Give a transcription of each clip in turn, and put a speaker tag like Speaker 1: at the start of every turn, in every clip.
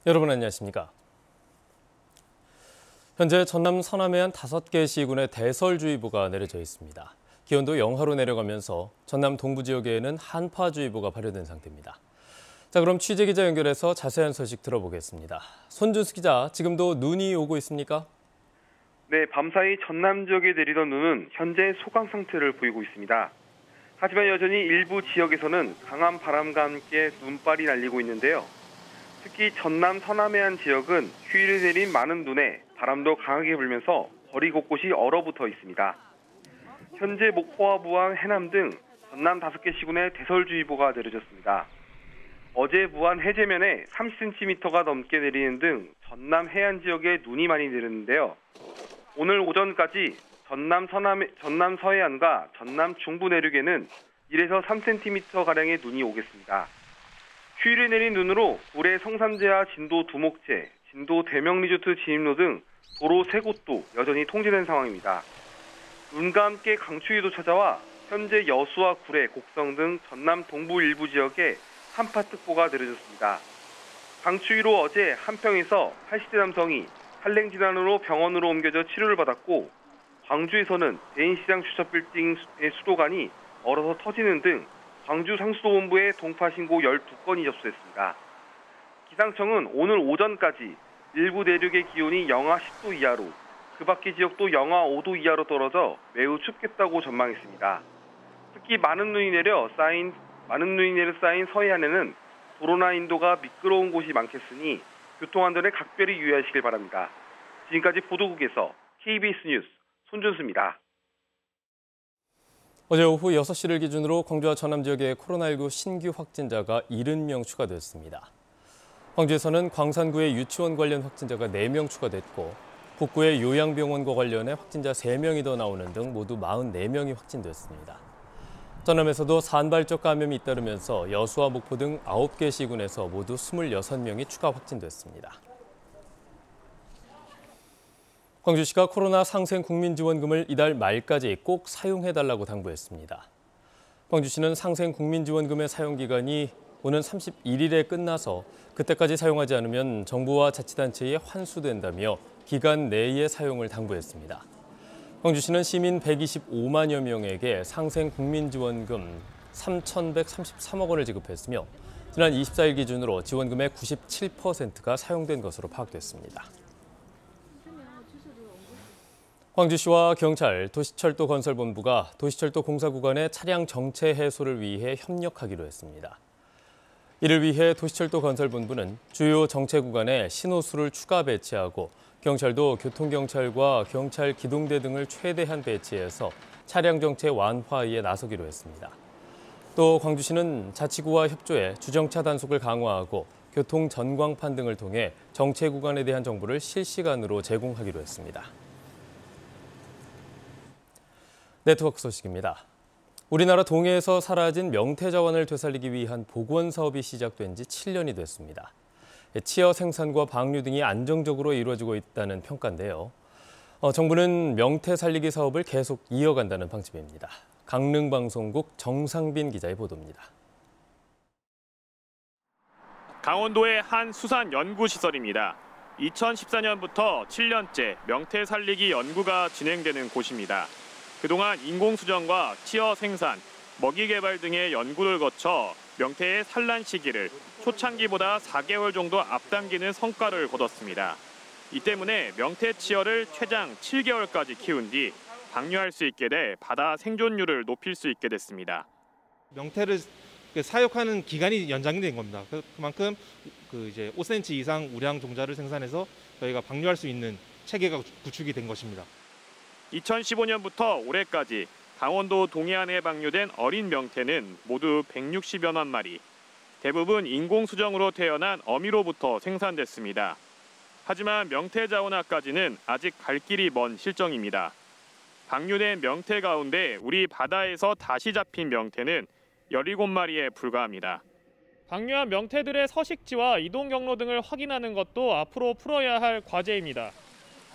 Speaker 1: 여러분 안녕하십니까? 현재 전남 서남해안 5개 시군에 대설주의보가 내려져 있습니다. 기온도 영하로 내려가면서 전남 동부 지역에는 한파주의보가 발효된 상태입니다. 자, 그럼 취재기자 연결해서 자세한 소식 들어보겠습니다. 손준수 기자, 지금도 눈이 오고 있습니까?
Speaker 2: 네, 밤사이 전남 지역에 내리던 눈은 현재 소강 상태를 보이고 있습니다. 하지만 여전히 일부 지역에서는 강한 바람과 함께 눈발이 날리고 있는데요. 특히 전남 서남해안 지역은 휴일에 내린 많은 눈에 바람도 강하게 불면서 거리 곳곳이 얼어붙어 있습니다. 현재 목포와 무안, 해남 등 전남 5개 시군에 대설주의보가 내려졌습니다. 어제 무안 해제면에 30cm가 넘게 내리는 등 전남 해안 지역에 눈이 많이 내렸는데요. 오늘 오전까지 전남 서해안과 전남 중부 내륙에는 1에서 3cm가량의 눈이 오겠습니다. 휴일에 내린 눈으로 구례 성산제와 진도 두목제, 진도 대명리조트 진입로 등 도로 3곳도 여전히 통제된 상황입니다. 눈과 함께 강추위도 찾아와 현재 여수와 구례, 곡성 등 전남 동부 일부 지역에 한파특보가 내려졌습니다. 강추위로 어제 한평에서 80대 남성이 한랭 질환으로 병원으로 옮겨져 치료를 받았고, 광주에서는 대인시장 주차빌딩의 수도관이 얼어서 터지는 등 광주 상수도본부에 동파 신고 12건이 접수됐습니다. 기상청은 오늘 오전까지 일부 내륙의 기온이 영하 10도 이하로, 그 밖의 지역도 영하 5도 이하로 떨어져 매우 춥겠다고 전망했습니다. 특히 많은 눈이 내려 쌓인 서해안에는 도로나 인도가 미끄러운 곳이 많겠으니 교통안전에 각별히 유의하시길 바랍니다. 지금까지 보도국에서 KBS 뉴스 손준수입니다.
Speaker 1: 어제 오후 6시를 기준으로 광주와 전남 지역에 코로나19 신규 확진자가 70명 추가됐습니다. 광주에서는 광산구에 유치원 관련 확진자가 4명 추가됐고, 북구의 요양병원과 관련해 확진자 3명이 더 나오는 등 모두 44명이 확진됐습니다. 전남에서도 산발적 감염이 잇따르면서 여수와 목포 등 9개 시군에서 모두 26명이 추가 확진됐습니다. 광주시가 코로나 상생 국민지원금을 이달 말까지 꼭 사용해달라고 당부했습니다. 광주시는 상생 국민지원금의 사용기간이 오는 31일에 끝나서 그때까지 사용하지 않으면 정부와 자치단체에 환수된다며 기간 내에 사용을 당부했습니다. 광주시는 시민 125만여 명에게 상생 국민지원금 3,133억 원을 지급했으며 지난 24일 기준으로 지원금의 97%가 사용된 것으로 파악됐습니다. 광주시와 경찰, 도시철도건설본부가 도시철도 공사 구간의 차량 정체 해소를 위해 협력하기로 했습니다. 이를 위해 도시철도건설본부는 주요 정체 구간에 신호수를 추가 배치하고, 경찰도 교통경찰과 경찰 기동대 등을 최대한 배치해서 차량 정체 완화에 나서기로 했습니다. 또 광주시는 자치구와 협조해 주정차 단속을 강화하고 교통 전광판 등을 통해 정체 구간에 대한 정보를 실시간으로 제공하기로 했습니다. 네트워크 소식입니다. 우리나라 동해에서 사라진 명태자원을 되살리기 위한 복원 사업이 시작된 지 7년이 됐습니다. 치어 생산과 방류 등이 안정적으로 이루어지고 있다는 평가인데요. 정부는 명태 살리기 사업을 계속 이어간다는 방침입니다. 강릉방송국 정상빈 기자의 보도입니다.
Speaker 3: 강원도의 한 수산 연구시설입니다. 2014년부터 7년째 명태 살리기 연구가 진행되는 곳입니다. 그동안 인공수정과 치어 생산, 먹이 개발 등의 연구를 거쳐 명태의 산란 시기를 초창기보다 4개월 정도 앞당기는 성과를 거뒀습니다. 이 때문에 명태 치어를 최장 7개월까지 키운 뒤 방류할 수 있게 돼 바다 생존율을 높일 수 있게 됐습니다.
Speaker 4: 명태를 사육하는 기간이 연장이 된 겁니다. 그만큼 이제 5cm 이상 우량 종자를 생산해서 저희가 방류할 수 있는 체계가 구축이 된 것입니다.
Speaker 3: 2015년부터 올해까지 강원도 동해안에 방류된 어린 명태는 모두 160여만 마리. 대부분 인공수정으로 태어난 어미로부터 생산됐습니다. 하지만 명태 자원화까지는 아직 갈 길이 먼 실정입니다. 방류된 명태 가운데 우리 바다에서 다시 잡힌 명태는 17마리에 불과합니다. 방류한 명태들의 서식지와 이동 경로 등을 확인하는 것도 앞으로 풀어야 할 과제입니다.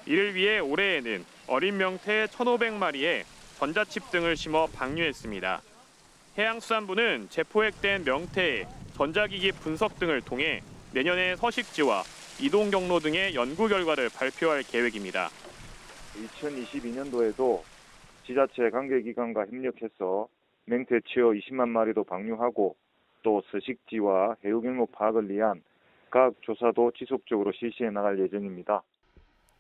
Speaker 3: 이를 위해 올해에는 어린 명태 1,500마리에 전자칩 등을 심어 방류했습니다. 해양수산부는 재포획된 명태의 전자기기 분석 등을 통해 내년에 서식지와 이동 경로 등의 연구 결과를 발표할 계획입니다.
Speaker 5: 2022년도에도 지자체 관계기관과 협력해서 맹태 치어 20만 마리도 방류하고 또 서식지와 해유 경로 파악을 위한 과학 조사도 지속적으로 실시해 나갈 예정입니다.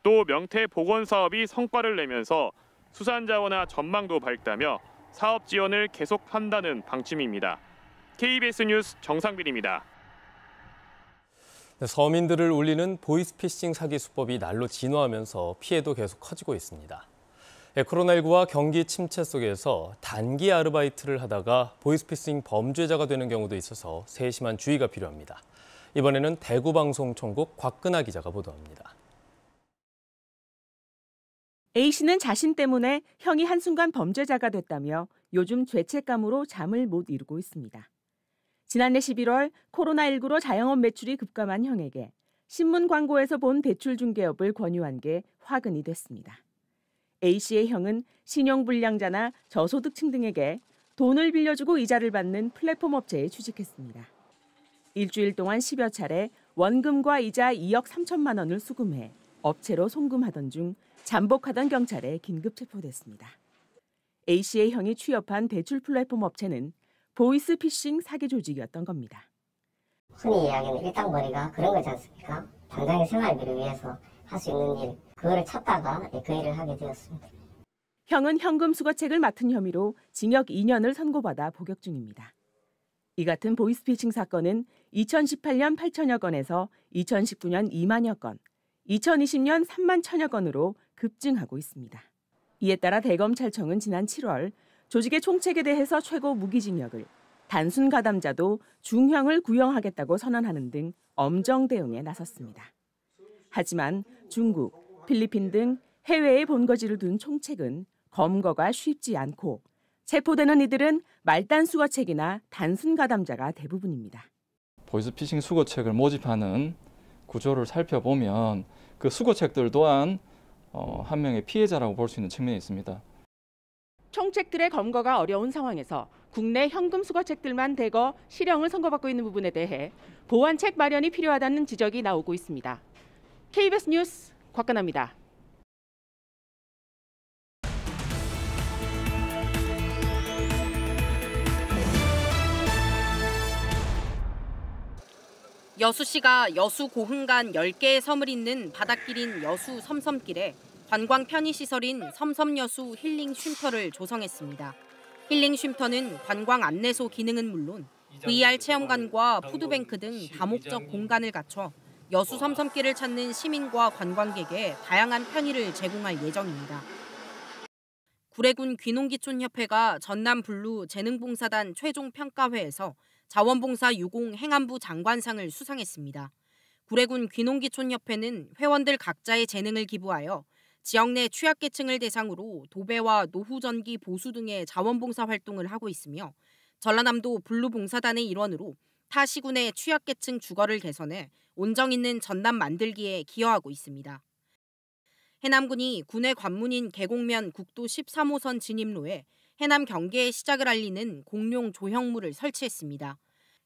Speaker 3: 또 명태 복원 사업이 성과를 내면서 수산자원화 전망도 밝다며 사업 지원을 계속한다는 방침입니다. KBS 뉴스 정상빈입니다.
Speaker 1: 서민들을 울리는 보이스피싱 사기 수법이 날로 진화하면서 피해도 계속 커지고 있습니다. 코로나19와 경기 침체 속에서 단기 아르바이트를 하다가 보이스피싱 범죄자가 되는 경우도 있어서 세심한 주의가 필요합니다. 이번에는 대구방송총국 곽근아 기자가 보도합니다.
Speaker 6: A씨는 자신 때문에 형이 한순간 범죄자가 됐다며 요즘 죄책감으로 잠을 못 이루고 있습니다. 지난해 11월 코로나19로 자영업 매출이 급감한 형에게 신문 광고에서 본 대출 중개업을 권유한 게 화근이 됐습니다. A씨의 형은 신용불량자나 저소득층 등에게 돈을 빌려주고 이자를 받는 플랫폼 업체에 취직했습니다. 일주일 동안 10여 차례 원금과 이자 2억 3천만 원을 수금해 업체로 송금하던 중 잠복하던 경찰에 긴급 체포됐습니다. A씨의 형이 취업한 대출 플랫폼 업체는 보이스피싱 사기 조직이었던 겁니다.
Speaker 7: 흔히 이야기하는 일당벌이가 그런 거지 않습니까? 당장의 생활비를 위해서 할 수 있는 일, 그거를 찾다가 그 일을 하게 되었습니다.
Speaker 6: 형은 현금 수거책을 맡은 혐의로 징역 2년을 선고받아 복역 중입니다. 이 같은 보이스피싱 사건은 2018년 8천여 건에서 2019년 2만여 건, 2020년 3만 천여 건으로 급증하고 있습니다. 이에 따라 대검찰청은 지난 7월 조직의 총책에 대해서 최고 무기징역을, 단순 가담자도 중형을 구형하겠다고 선언하는 등 엄정 대응에 나섰습니다. 하지만 중국, 필리핀 등 해외에 본거지를 둔 총책은 검거가 쉽지 않고 체포되는 이들은 말단 수거책이나 단순 가담자가 대부분입니다.
Speaker 8: 보이스피싱 수거책을 모집하는 구조를 살펴보면 그 수거책들 또한 한 명의 피해자라고 볼 수 있는 측면이 있습니다.
Speaker 6: 총책들의 검거가 어려운 상황에서 국내 현금 수거책들만 대거 실형을 선고받고 있는 부분에 대해 보완책 마련이 필요하다는 지적이 나오고 있습니다. KBS 뉴스 곽근아입니다.
Speaker 9: 여수시가 여수 고흥간 10개의 섬을 잇는 바닷길인 여수 섬섬길에 관광 편의시설인 섬섬여수 힐링 쉼터를 조성했습니다. 힐링 쉼터는 관광 안내소 기능은 물론 VR 체험관과 푸드뱅크 등 다목적 공간을 갖춰 여수 섬섬길을 찾는 시민과 관광객에 다양한 편의를 제공할 예정입니다. 구례군 귀농기촌협회가 전남블루 재능봉사단 최종 평가회에서 자원봉사 유공 행안부 장관상을 수상했습니다. 구례군 귀농기촌협회는 회원들 각자의 재능을 기부하여 지역 내 취약계층을 대상으로 도배와 노후전기 보수 등의 자원봉사 활동을 하고 있으며 전라남도 블루봉사단의 일원으로 타 시군의 취약계층 주거를 개선해 온정 있는 전남 만들기에 기여하고 있습니다. 해남군이 군의 관문인 계곡면 국도 13호선 진입로에 해남 경계의 시작을 알리는 공룡 조형물을 설치했습니다.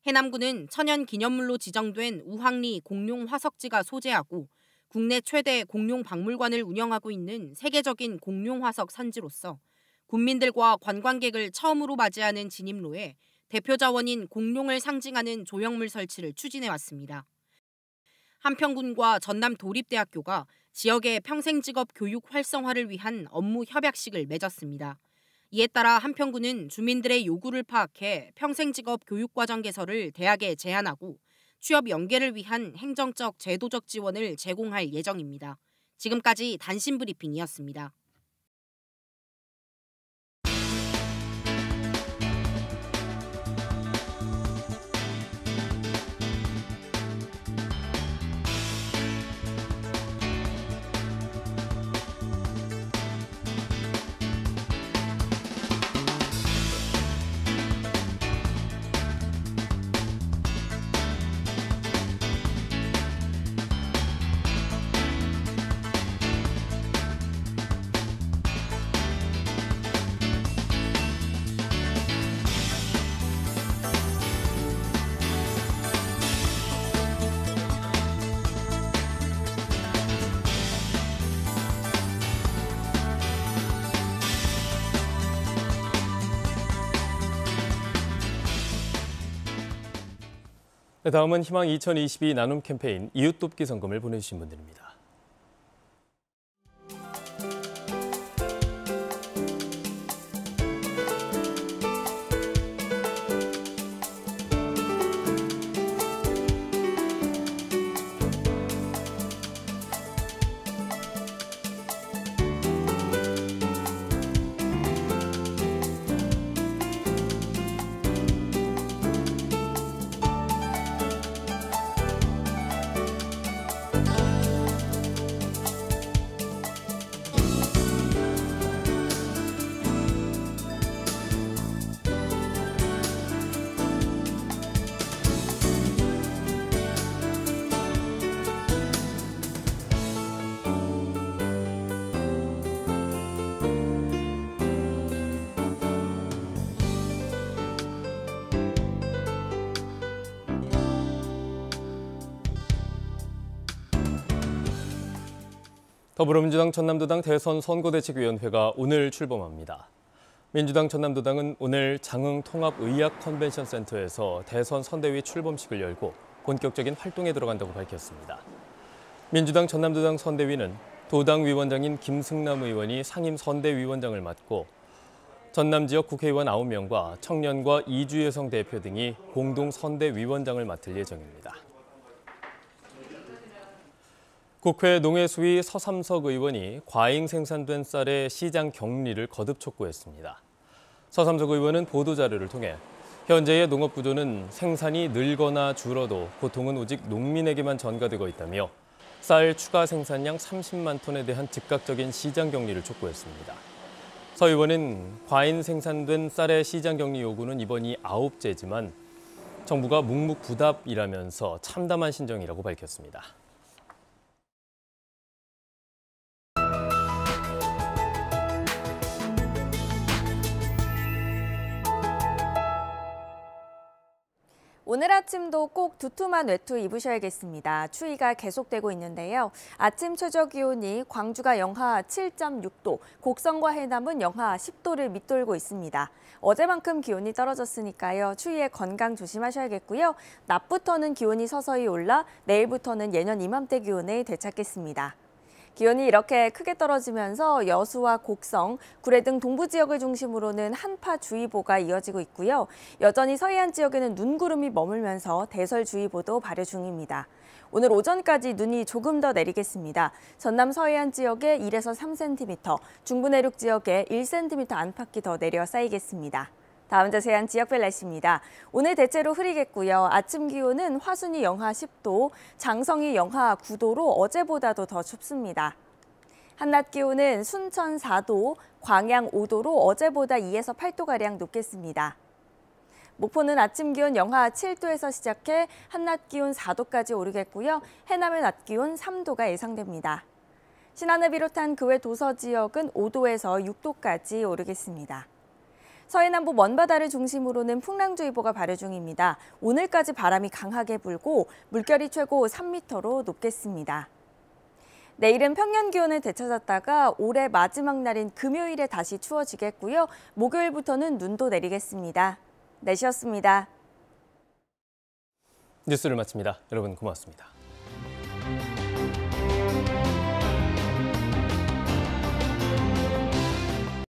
Speaker 9: 해남군은 천연기념물로 지정된 우황리 공룡 화석지가 소재하고 국내 최대 공룡 박물관을 운영하고 있는 세계적인 공룡 화석 산지로서 군민들과 관광객을 처음으로 맞이하는 진입로에 대표 자원인 공룡을 상징하는 조형물 설치를 추진해왔습니다. 한평군과 전남도립대학교가 지역의 평생직업 교육 활성화를 위한 업무 협약식을 맺었습니다. 이에 따라 한평군은 주민들의 요구를 파악해 평생직업 교육과정 개설을 대학에 제안하고 취업 연계를 위한 행정적 제도적 지원을 제공할 예정입니다. 지금까지 단신 브리핑이었습니다.
Speaker 1: 네, 다음은 희망 2022 나눔 캠페인 이웃 돕기 성금을 보내주신 분들입니다. 더불어민주당 전남도당 대선 선거대책위원회가 오늘 출범합니다. 민주당 전남도당은 오늘 장흥 통합의학 컨벤션 센터에서 대선 선대위 출범식을 열고 본격적인 활동에 들어간다고 밝혔습니다. 민주당 전남도당 선대위는 도당 위원장인 김승남 의원이 상임 선대위원장을 맡고 전남 지역 국회의원 9명과 청년과 이주혜성 대표 등이 공동 선대위원장을 맡을 예정입니다. 국회 농해수위 서삼석 의원이 과잉 생산된 쌀의 시장 격리를 거듭 촉구했습니다. 서삼석 의원은 보도자료를 통해 현재의 농업 구조는 생산이 늘거나 줄어도 고통은 오직 농민에게만 전가되고 있다며 쌀 추가 생산량 30만 톤에 대한 즉각적인 시장 격리를 촉구했습니다. 서 의원은 과잉 생산된 쌀의 시장 격리 요구는 이번이 9제지만 정부가 묵묵부답이라면서 참담한 신정이라고 밝혔습니다.
Speaker 10: 오늘 아침도 꼭 두툼한 외투 입으셔야겠습니다. 추위가 계속되고 있는데요. 아침 최저 기온이 광주가 영하 7.6도, 곡성과 해남은 영하 10도를 밑돌고 있습니다. 어제만큼 기온이 떨어졌으니까요. 추위에 건강 조심하셔야겠고요. 낮부터는 기온이 서서히 올라 내일부터는 예년 이맘때 기온을 되찾겠습니다. 기온이 이렇게 크게 떨어지면서 여수와 곡성, 구례 등 동부 지역을 중심으로는 한파주의보가 이어지고 있고요. 여전히 서해안 지역에는 눈구름이 머물면서 대설주의보도 발효 중입니다. 오늘 오전까지 눈이 조금 더 내리겠습니다. 전남 서해안 지역에 1에서 3cm, 중부 내륙 지역에 1cm 안팎이 더 내려 쌓이겠습니다. 다음 자세한 지역별 날씨입니다. 오늘 대체로 흐리겠고요. 아침 기온은 화순이 영하 10도, 장성이 영하 9도로 어제보다도 더 춥습니다. 한낮 기온은 순천 4도, 광양 5도로 어제보다 2에서 8도가량 높겠습니다. 목포는 아침 기온 영하 7도에서 시작해 한낮 기온 4도까지 오르겠고요. 해남의 낮 기온 3도가 예상됩니다. 신안을 비롯한 그 외 도서 지역은 5도에서 6도까지 오르겠습니다. 서해남부 먼바다를 중심으로는 풍랑주의보가 발효 중입니다. 오늘까지 바람이 강하게 불고 물결이 최고 3m로 높겠습니다. 내일은 평년 기온을 되찾았다가 올해 마지막 날인 금요일에 다시 추워지겠고요. 목요일부터는 눈도 내리겠습니다. 날씨였습니다.
Speaker 1: 뉴스를 마칩니다. 여러분 고맙습니다.